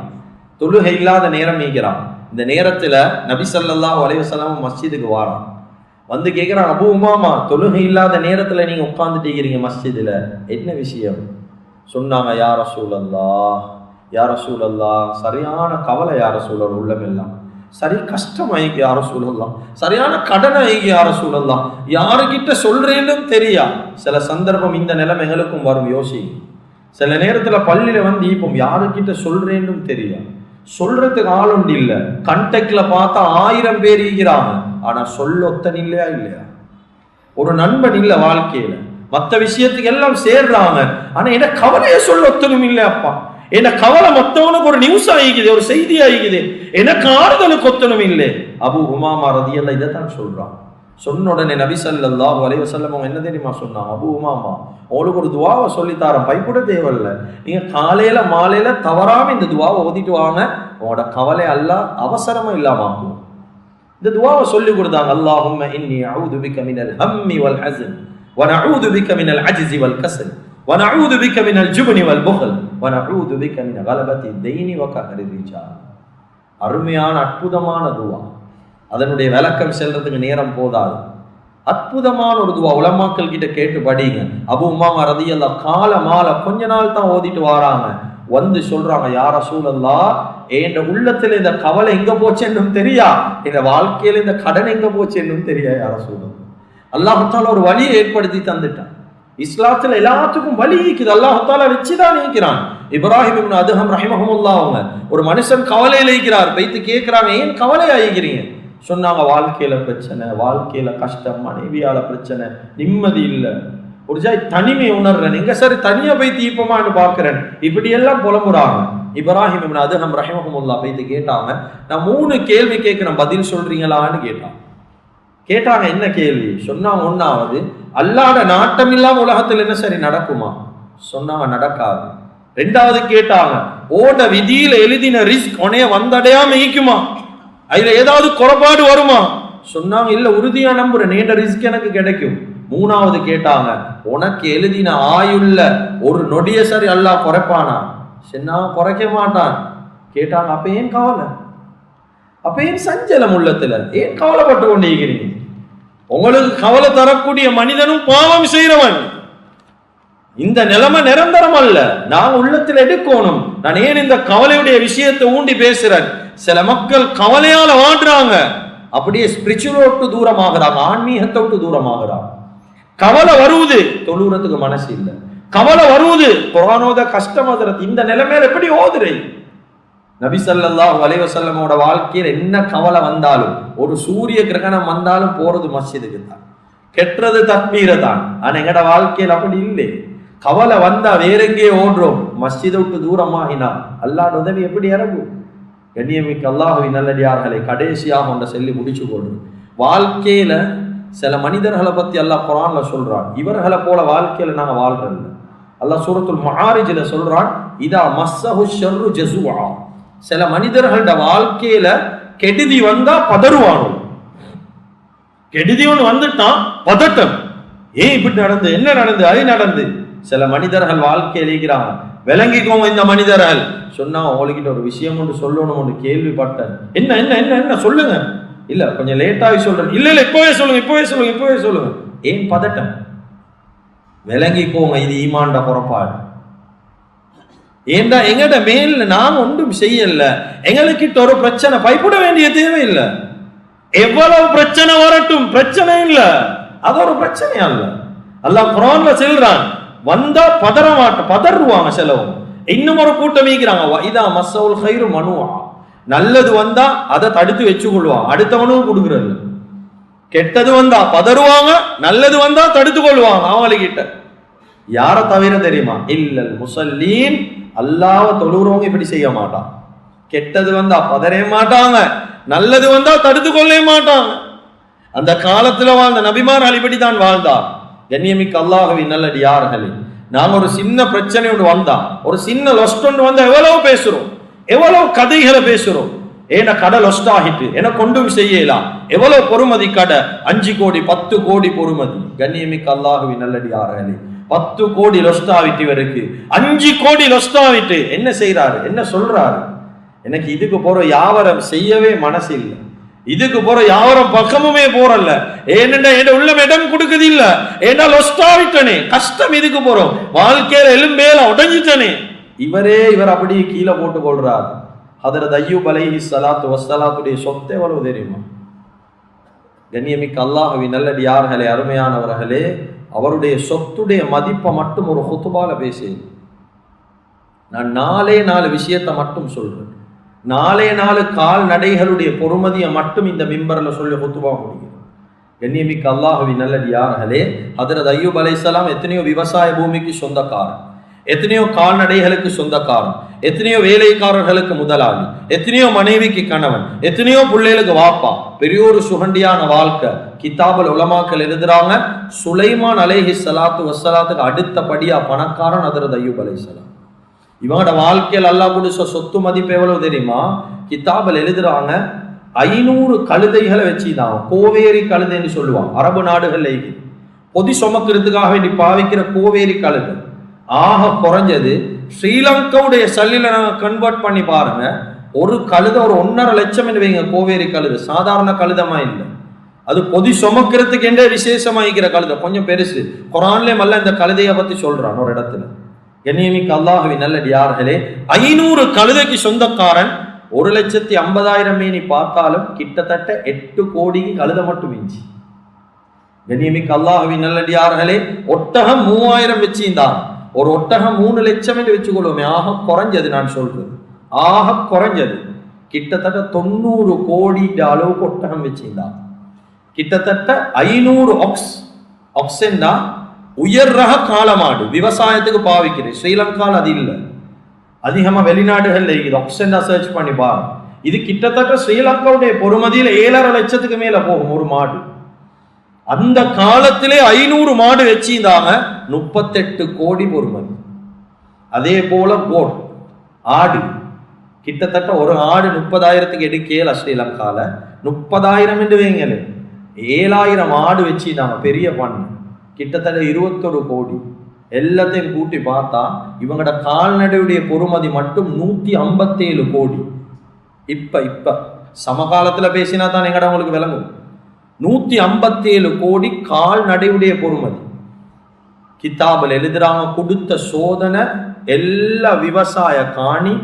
தொழுகை இல்லாத நேரம் ஈகிறான். இந்த நேரத்துல நபி ஸல்லல்லாஹு அலைஹி வஸல்லம் மஸ்ஜிதுக்கு வாரான், வந்து கேட்கிறான், அபு உமாமா தொழுகை இல்லாத நேரத்துல நீங்க உட்கார்ந்துட்டு இருக்கிறீங்க மஸ்ஜிதுல, என்ன விஷயம்? சொன்னாங்க, யா ரசூலல்லாஹ், யா ரசூலல்லாஹ், சரியான கவலை யா ரசூலல்லாஹ், உள்ளமெல்லாம் சரி கஷ்டம் ஆயிக்கு யா ரசூலல்லாஹ், சரியான கடன் ஆயிக்கு யா ரசூலல்லாஹ், யாருக்கிட்ட சொல்றேன்னு தெரியா. சில சந்தர்ப்பம் இந்த நிலைமை எங்களுக்கும் வரும். யோசி, சில நேரத்துல பள்ளியில வந்து இப்போ யாருக்கிட்ட சொல்றேன்னு தெரியா, சொல்றதுக்கு ஆள் ஒன்று இல்ல, கண்டெக்ட்ல பார்த்தா 1000 பேர் ஈகிறாங்க, ஆனா சொல்லொத்தன் இல்லையா இல்லையா? ஒரு நண்பன் இல்ல வாழ்க்கையில, மற்ற விஷயத்துக்கு எல்லாம் சேர்றாங்க, ஆனா என்ன கவலையை சொல்லொத்தனும் இல்லையாப்பா. என்ன கவலை மற்றவனுக்கு ஒரு நியூஸ் ஆகிக்குது, ஒரு செய்தி ஆகிக்குது, எனக்கு ஆறுதலுக்கு ஒத்தனும் இல்லை. அபு உமாமா ரலியல்லாஹு இதைத்தான் சொல்றான். சொன்ன உடனே நபி ஸல்லல்லாஹு அலைஹி வஸல்லம் அவங்க என்ன தெரியுமா சொன்னாங்க? அபு உமாமா, உங்களுக்கு ஒரு துவாவை சொல்லித்தாரன், பயப்பட தேவையில்லை, நீங்க காலையில மாலையில தவறாம இந்த துவாவை ஓதிட்டு வாங்க, உங்களோட கவலை அல்லாஹ் அவசரமா இல்லாம ஆக்கும். இந்த துவாவை சொல்லி கொடுத்தாங்க. அல்லாஹும்ம இன்னி அஊது பிக மினல் ஹம்மி வல் ஹஸன் வ நஊது பிக மினல் அஜ்ஸி வல் கஸல் வ நஊது பிக மினல் ஜுப்னி வல் புக்ல் வ நஊது பிக மின் கலபத்தி தைனி வ கஹரி ரிஜால். அருமையான அற்புதமான துவா. அதனுடைய விளக்கம் செல்றதுக்கு நேரம் போதாது. அற்புதமான ஒரு துவா, உலமாக்கள் கிட்ட கேட்டு படிங்க. அபு உமாமா ரலியல்லாஹு கால மால கொஞ்ச நாள் தான் ஓதிட்டு வராங்க, வந்து சொல்றாங்க, யா ரசூலல்லாஹ், என் உள்ளத்துல இந்த கவலை எங்க போச்சுன்னும் தெரியா, இந்த வாழ்க்கையில இந்த கடன் எங்க போச்சுன்னும் தெரியா யா ரசூலல்லாஹ். அல்லாஹ் தஆலா ஒரு வழியை ஏற்படுத்தி தந்துட்டான். இஸ்லாத்துல எல்லாத்துக்கும் வழி இருக்குது, அல்லாஹ் தஆலா வச்சுதான் நீக்கிறான். இப்ராஹிம் இப்னு அதுஹம் ரஹிமஹுல்லாஹ் அவங்க ஒரு மனுஷன் கவலையில இருக்கிறார், போய்த்து கேட்கிறாங்க, ஏன் கவலை ஆகிக்கிறீங்க? சொன்னாங்க, வாழ்க்கையில பிரச்சனை, வாழ்க்கையில கஷ்டம், மனைவியால பிரச்சனை, நிம்மதி இல்லை, ஒரு ஜாய் தனிமை உணர்றேன், எங்க சரி தனியா போய் தீப்பமான்னு பாக்குறேன், இப்படி எல்லாம் புலம்புறாங்க. இப்ராஹிம் இப்னு அதுஹம் ரஹிமஹுல்லாஹ் போய்த்து கேட்டாங்க, நான் 3 கேள்வி கேட்கிறேன், பதில் சொல்றீங்களான்னு கேட்டாங்க. என்ன கேள்வி சொன்னாங்க? 1வது, அல்லாஹ்வுடைய நாட்டம் இல்லாம உலகத்துல என்ன சரி நடக்குமா? சொன்னாங்க, நடக்காது. 2வது கேட்டாங்க, ஓட விதியில எழுதின ரிஸ்க் உனைய வந்தடையாம ஈக்குமா, அதுல ஏதாவது குறைபாடு வருமா? சொன்னாங்க, இல்ல உறுதியா நம்புறேன், நீண்ட ரிஸ்க் எனக்கு கிடைக்கும். மூணாவது கேட்டாங்க, உனக்கு எழுதின ஆயுள்ள ஒரு நொடிய சரி அல்லாஹ் குறைப்பானா? சொன்னா குறைக்க மாட்டான். கேட்டாங்க, அப்ப ஏன் கவலை, அப்ப ஏன் சஞ்சலம் உள்ளத்துல, ஏன் கவலைப்பட்டு கொண்டிருக்கிறீங்க? உங்களுக்கு கவலை தரக்கூடிய மனிதனும் பாவம் செய்யறவன். இந்த நிலைமை நிரந்தரம் அல்ல, நான் உள்ளத்தில் எடுக்கணும். நான் ஏன் இந்த கவலையுடைய விஷயத்தை ஊண்டி பேசுறேன்? சில மக்கள் கவலையால வாடுறாங்க, அப்படியே ஸ்பிரிச்சுவலை விட்டு தூரமாகறாங்க, ஆன்மீகத்தை விட்டு தூரமாகறாங்க. கவலை வருவது தொழுறதுக்கு மனசு இல்லை, கவலை வருவது குர்ஆனோத கஷ்டம். இந்த நிலைமையில எப்படி ஓதுறே? நபி ஸல்லல்லாஹு அலைஹி வஸல்லமோட வாழ்க்கையில் என்ன கவலை வந்தாலும், ஒரு சூரிய கிரகணம் வந்தாலும் போறது மஸ்ஜிதுக்கு தான், கெட்டுறது தக்பீரை தான். ஆனா எங்கட வாழ்க்கையில் அப்படி இல்லை. கவலை வந்தா வேற எங்கே ஓடுறோம், மஸ்ஜிதை விட்டு தூரமாகினா அல்லாஹ்வுடைய உதவி எப்படி இறங்கும்? கண்ணியமிக்க அல்லாஹ்வின் நல்லடியார்களை, கடைசியாக ஒன்றை சொல்லி முடிச்சு போடுறோம். வாழ்க்கையில சில மனிதர்களை பத்தி அல்லாஹ் குர்ஆன்ல சொல்றான், இவர்களை போல வாழ்க்கையில நாங்க வாழ்றோம். அல்லாஹ் சூரத்துல் மஆரிஜ்ல சொல்றான், இதா மஸ்ஸஹு ஷர்ரு ஜஸூஆ. சில மனிதர்களோட வாழ்க்கையில கெடுதி வந்தா பதறுவானோ, கெடுதி ஒன்று வந்துட்டான் பதட்டம், ஏன் இப்படி நடந்து, என்ன நடந்து, அது நடந்து. சில மனிதர்கள் வாழ்க்கையில் இருக்கிறாங்க, விளங்கிக்கோங்க. இந்த மனிதர்கள் சொன்னா, உங்ககிட்ட ஒரு விஷயம் ஒன்று சொல்லணும், ஒன்று கேள்விப்பட்டேன், என்ன என்ன என்ன என்ன சொல்லுங்க, இல்ல கொஞ்சம் லேட்டாகி சொல்றேன், இல்ல இல்ல இப்பவே சொல்லுங்க, இப்பவே சொல்லுங்க, இப்பவே சொல்லுங்க. ஏன் பதட்டம்? விளங்கிக்கோங்க, இது ஈமான்ட புறப்பாடு. ஏண்டா எங்கட மேல் நாம் ஒன்றும் செய்யல, எங்களுக்கிட்ட ஒரு பிரச்சனை, பயப்பட வேண்டிய தேவையில்லை. எவ்வளவு பிரச்சனை வரட்டும், பிரச்சனை இல்ல, அது ஒரு பிரச்சனை அல்ல. அல்லாஹ் குர்ஆன்ல சொல்றான், வந்தா பதற பதறுவாங்க சிலவங்க. இன்னும் ஒரு கூட்டம் மீக்கிறாங்க, இதா மஸ்ஸவுல் கைரு மனுஆ. நல்லது வந்தா அதை தடுத்து வச்சு கொள்வாங்க, அடுத்தவனும் கொடுக்குறது. கெட்டது வந்தா பதறுவாங்க, நல்லது வந்தா தடுத்து கொள்வாங்க அவங்ககிட்ட. யார தவிர தெரியுமா? இல்லல் முஸல்லீன், அல்லாஹ்வை தொழுறவங்க இப்படி செய்ய மாட்டான். கெட்டது வந்தா பதறவே மாட்டாங்க, நல்லது வந்தா தடுத்து கொள்ளவே மாட்டாங்க. அந்த காலத்துல வாழ்ந்த நபிமார்கள் இப்படி தான் வாழ்ந்தார். கண்ணியமிக்க அல்லாஹ்வின் நல்லடியார்களே, நாங்க ஒரு சின்ன பிரச்சனையோடு வந்தா, ஒரு சின்ன லொஸ்ட் வந்தா எவ்வளவு பேசுறோம், எவ்வளவு கதைகளை பேசுறோம். ஏன்னா கடை லொஸ்ட் ஆகிட்டு எனக்கு கொண்டும் செய்யலாம், எவ்வளவு பொறுமதி கடை, 5 கோடி 10 கோடி பொறுமதி. கண்ணியமிக்க அல்லாஹ்வின் நல்லடியார்களே, 10 கோடி லொஸ்ட் ஆகிட்டு இவருக்கு, 5 கோடி லொஸ்ட் ஆகிட்டு என்ன செய்யறாரு, என்ன சொல்றாரு? எனக்கு இதுக்கு போற வியாபாரம் செய்யவே மனசு இல்லை, இதுக்கு போற யாவரும் பக்கமுமே போறல்ல, ஏனென்றா என் உள்ளம் இடம் கொடுக்குது இல்ல, ஏன்னா லொஸ்ட் ஆகிட்டனே, கஷ்டம் இதுக்கு போறோம், வாழ்க்கையில எலும்பேல உடஞ்சிட்டனே. இவர் அப்படியே கீழே போட்டு கொள்றார். ஹதரத் அய்யூப் அலைஹிஸ்ஸலாத்து வஸ்ஸலாத்துடைய சொத்து எவ்வளவு தெரியுமா? கண்ணியமிக்க அல்லாஹ்வின் நல்லடியார்களே, அருமையானவர்களே, அவருடைய சொத்துடைய மதிப்பை மட்டும் ஒரு ஹுத்பால பேசியது. நான் 4 விஷயத்தை மட்டும் சொல்றேன், 4 கால்நடைகளுடைய பொறுமதியை மட்டும் இந்த மிம்பர்ல சொல்லி ஹுத்பா முடியும். கண்ணியமிக்க அல்லாஹ்வின் நல்லடியார்களே, ஹதரத் அய்யூப் அலைஹிஸ்ஸலாம் எத்தனையோ விவசாய பூமிக்கு சொந்தக்காரன், எத்தனையோ கால்நடைகளுக்கு சொந்தக்காரன், எத்தனையோ வேலைக்காரர்களுக்கு முதலாளி, எத்தனையோ மனைவிக்கு கணவன், எத்தனையோ பிள்ளைகளுக்கு வாப்பா, பெரிய ஒரு சுகண்டியான வாழ்க்கை. கிதாபுல் உலமாக்கள் எழுதுறாங்க, சுலைமான் அலைஹிஸ்ஸலாத்து வஸ்ஸலாத்துக்கு அடுத்தபடியா பணக்காரன் ஹதரத் அய்யூப் அலைஹிஸ்ஸலாம். இவங்களோட வாழ்க்கையில் அல்லாஹ் கொடுத்த சொத்து மதிப்பு எவ்வளவு தெரியுமா? கிதாபில் எழுதுறாங்க, 500 கழுதைகளை வச்சுதான், கோவேரி கழுதைன்னு சொல்லுவாங்க, அரபு நாடுகள்ல பொதி சுமக்கிறதுக்காக வேண்டி பாவிக்கிற கோவேரி கழுதை. ஆக குறைஞ்சது ஸ்ரீலங்காவுடைய சல்லில நாங்க கன்வெர்ட் பண்ணி பாருங்க, ஒரு கழுதை ஒரு 1.5 லட்சம் வைங்க. கோவேரி கழுதை சாதாரண கழுதமா இல்லை, அது பொதி சுமக்கிறதுக்கு என்றே விசேஷமா இருக்கிற கழுதை, கொஞ்சம் பெருசு. குர்ஆன்லயே மல்ல இந்த கழுதையை பத்தி சொல்றான் ஒரு இடத்துல. கண்ணியமிக்க அல்லாஹ்வின் நல்லடியார்களே, 500 கழுதைக்கு சொந்தக்காரன், 1,50,000 மீனி பார்த்தாலும் கிட்டத்தட்ட 8 கோடிக்கு கழுதை மட்டும் மிஞ்சி. கண்ணியமிக்க அல்லாஹ்வின் நல்லடியார்களே, ஒட்டகம் 3000 வச்சிருந்தான், ஒரு ஒட்டகம் 3 லட்சம் என்று வச்சுக்கொள்வோமே. ஆக குறைஞ்சது, நான் சொல்றது ஆக குறைஞ்சது கிட்டத்தட்ட 90 கோடி அளவுக்கு ஒட்டகம் வச்சிருந்தான். கிட்டத்தட்ட 500 ஆக்ஸெண்டா உயர் ரக காலமாடு விவசாயத்துக்கு பாவிக்கிறேன். ஸ்ரீலங்கால அது இல்லை, அதிகமா வெளிநாடுகள்ல இருக்குது. ஆக்ஸெண்டா சர்ச் பண்ணி பாரு, இது கிட்டத்தட்ட ஸ்ரீலங்காவுடைய பொறுமதியில 7.5 லட்சத்துக்கு மேல போகும் ஒரு மாடு. அந்த காலத்திலே 500 மாடு வச்சிருந்தாங்க, 38 கோடி பொறுமதி. அதே போல கோட் ஆடு, கிட்டத்தட்ட ஒரு ஆடு 30,000க்கு எடுக்கல. ஸ்ரீலங்கால 30,000 என்று வைங்களே, 7000 ஆடு வச்சு நாங்கள் பெரிய பண்ண கிட்டத்தட்ட 21 கோடி. எல்லாத்தையும் கூட்டி பார்த்தா இவங்களோட கால்நடையுடைய பொறுமதி மட்டும் 157 கோடி. இப்ப சமகாலத்தில் பேசினா தான் எங்கட உங்களுக்கு விளங்கும். 157 கோடி கால்நடையுடைய பொறுமதி. கிதாபில் எழுதுறாங்க, கொடுத்த சோதனை எல்லா விவசாய காணி,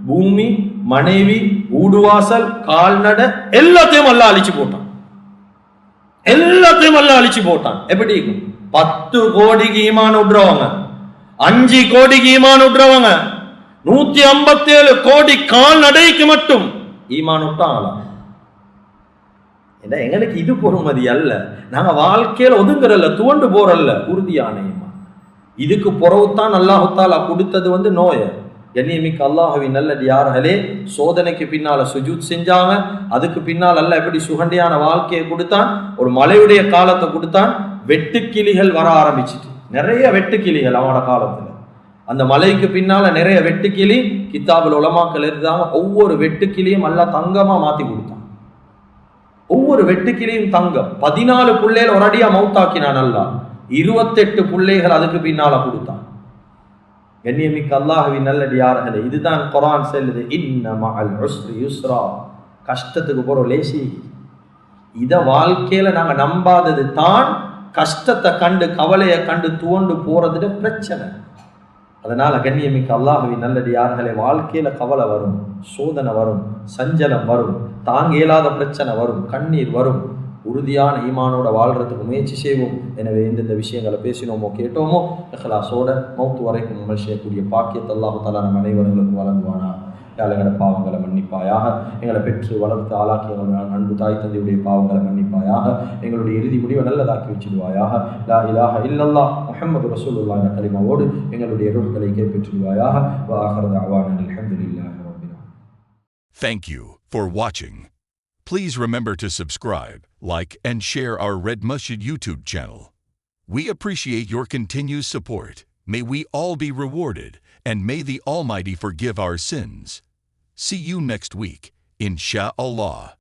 பூமி, மனைவி, ஊடுவாசல், கால்நடை எல்லாத்தையும் அல்ல அழிச்சு போட்டான். எல்லாத்தையும் அல்ல அழிச்சு போட்டான். எப்படி 10 கோடிக்கு ஈமான் விடுறவங்க, 5 கோடிக்கு ஈமான் விடுறவங்க, 157 கோடி கால்நடைக்கு மட்டும் ஈமான் விட்டாங்களா? எங்களுக்கு இது பொறுமதி அல்ல. நாங்க வாழ்க்கையில ஒதுங்குறல்ல, துவண்டு போறல்ல, உறுதியான ஈமான். இதுக்கு புறவுத்தான் அல்லாஹு தஆலா கொடுத்தது நோய. கண்ணியமிக்க அல்லாஹ்வின் நல்லடியார்களே, சோதனைக்கு பின்னால சுஜூத் செஞ்சாங்க. அதுக்கு பின்னால் அல்லாஹ் எப்படி சுகண்டியான வாழ்க்கையை கொடுத்தான், ஒரு மலையுடைய காலத்தை கொடுத்தான். வெட்டுக்கிளிகள் வர ஆரம்பிச்சுட்டு, நிறைய வெட்டுக்கிளிகள் அவனோட காலத்துல. அந்த மலைக்கு பின்னால நிறைய வெட்டுக்கிளி. கிதாபுல் உலமாக்கள் இருந்தாங்க, ஒவ்வொரு வெட்டுக்கிளியும் அல்லாஹ் தங்கமா மாத்தி கொடுத்தான். ஒவ்வொரு வெட்டுக்கிளியும் தங்கம். 14 புள்ளைகள் ஒரு அடியா மௌத்தாக்கினான் அல்லாஹ். 28 புள்ளைகள் அதுக்கு பின்னால கொடுத்தான். கண்ணியமிக்க அல்லாஹ்வின் நல்லடியார்களே, இதுதான் குர்ஆன் சொல்லுது, இன்ன மஅல் உஸ்ரி யுஸ்ரா. கஷ்டத்துக்கு போற லேசி. இத வாழ்க்கையில நாங்க நம்பாதது தான் கஷ்டத்தை கண்டு கவலையை கண்டு துவண்டு போறதுல பிரச்சனை. அதனால கண்ணியமிக்க அல்லாஹ்வின் நல்லடியார்களே, வாழ்க்கையில கவலை வரும், சோதனை வரும், சஞ்சலம் வரும், தாங்க இயலாத பிரச்சனை வரும், கண்ணீர் வரும். உறுதியான ஈமானோட வாழ்றதுக்கு முயற்சி செய்வோம். எனவே எந்தெந்த விஷயங்களை பேசினோமோ கேட்டோமோ இஹ்லாஸோட மௌத்து வரைக்கும் அமல் செய்யக்கூடிய பாக்கியத்தை அல்லாஹ் தஆலா நம் அனைவர்களுக்கும் வழங்குவானாக. எங்களோட பாவங்களை மன்னிப்பாயாக. எங்களை பெற்று வளர்த்து ஆளாக்கி எங்களுடைய அன்பு தாய் தந்தையுடைய பாவங்களை மன்னிப்பாயாக. எங்களுடைய இறுதி முடிவை நல்லதாக்கி வச்சிடுவாயாக. லா இலாஹ இல்லல்லாஹ் முஹம்மது ரசூலுல்லாஹ் என்ற கலிமாவோடு எங்களுடைய ரூஹ்களை கைப்பற்றிடுவாயாக. வ ஆகிரு தஅவானா அல்ஹம்துலில்லாஹி ரப்பில் ஆலமீன். Thank you for watching. Please remember to subscribe, like, and share our Red Masjid YouTube channel. We appreciate your continued support. May we all be rewarded, and may the Almighty forgive our sins. See you next week, Insha'Allah.